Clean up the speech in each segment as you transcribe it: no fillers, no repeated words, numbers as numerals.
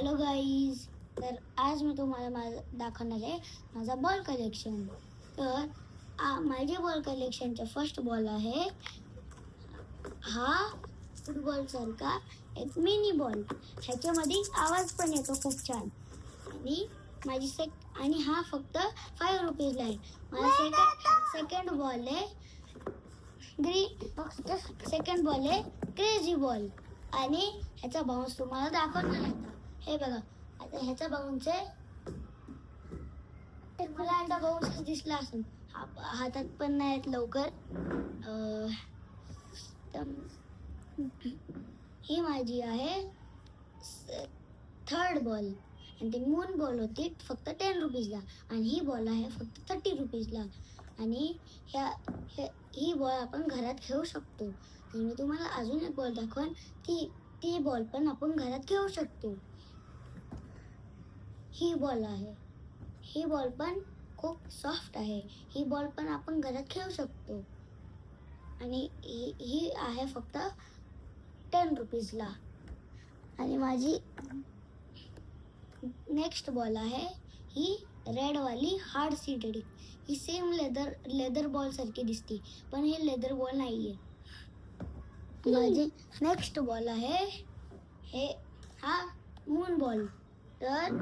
Hello guys, तर आज मी तुम्हाला दाखवणार आहे माझा बॉल कलेक्शन. तर माझे बॉल कलेक्शनचा फर्स्ट बॉल आहे हा फुटबॉल सारखा एक मिनी बॉल. ह्याच्यामध्ये आवाज पण येतो खूप छान. आणि हा फक्त 5 रुपीजला आहे. माझा सेकंड बॉल आहे सेकंड बॉल आहे क्रेझी बॉल. आणि ह्याचा बाउन्स तुम्हाला दाखवणार आहे. हे बघा, आता ह्याचा बाउन्स आहे. मला ह्याचा बाउन्स दिसला असेल, हातात पण नाही येत लवकर. ही माझी आहे थर्ड बॉल. आणि ती मून बॉल होती फक्त 10 रुपीजला. आणि ही बॉल आहे फक्त 30 रुपीजला. आणि ही बॉल आपण घरात खेळू शकतो. तर मी तुम्हाला अजून एक बॉल दाखवेन. ती बॉल पण आपण घरात खेळू शकतो. ही बॉल आहे. ही बॉल पण खूप सॉफ्ट आहे. ही बॉल पण आपण घरात खेळू शकतो. आणि ही आहे फक्त 10 रुपीजला. आणि माझी नेक्स्ट बॉल आहे ही रेडवाली हार्ड सीटेड. ही सेम लेदर बॉल सारखी दिसते, पण हे लेदर बॉल नाहीये. माझी नेक्स्ट बॉल आहे हा मून बॉल. तर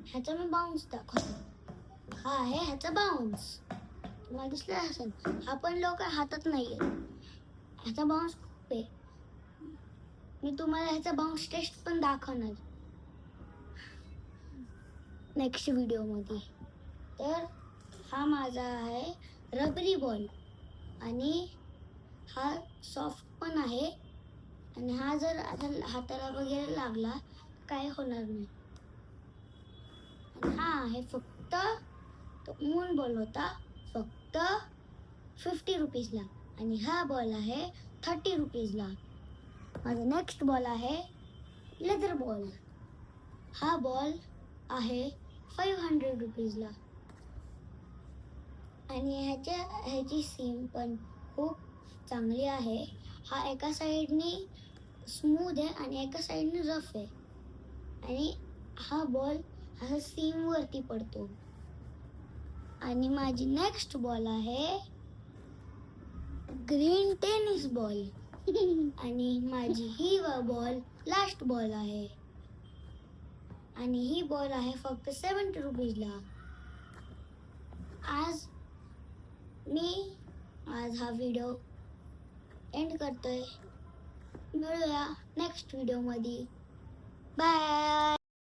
ह्याचा मी बाउन्स दाखवतो. हा आहे ह्याचा बाउन्स. तुम्हाला दिसला असेल, हा पण लवकर हातात नाहीये. ह्याचा बाउन्स खूप आहे. मी तुम्हाला ह्याचा बाउन्स टेस्ट पण दाखवणार नेक्स्ट व्हिडिओमध्ये. तर हा माझा आहे रबरी बॉल. आणि हा सॉफ्ट पण आहे. आणि हा जर आता हाताला वगैरे लागला काय होणार नाही. आणि हा आहे फक्त तो मून बॉल होता फक्त 50 रुपीजला. आणि हा बॉल आहे 30 रुपीजला. माझा नेक्स्ट बॉल आहे लेदर बॉल. हा बॉल आहे 500 रुपीजला. आणि ह्याची सीम पण खूप चांगली आहे. हा एका साईडनी स्मूथ आहे आणि एका साईडने रफ आहे. आणि हा बॉल असा सीम वरती पडतो. आणि माझी नेक्स्ट बॉल आहे ग्रीन टेनिस बॉल. आणि माझी ही बॉल लास्ट बॉल आहे. आणि ही बॉल आहे फक्त 70 रुपीजला. आज हा व्हिडिओ एंड करतोय. मिळूया नेक्स्ट व्हिडिओमध्ये. बाय.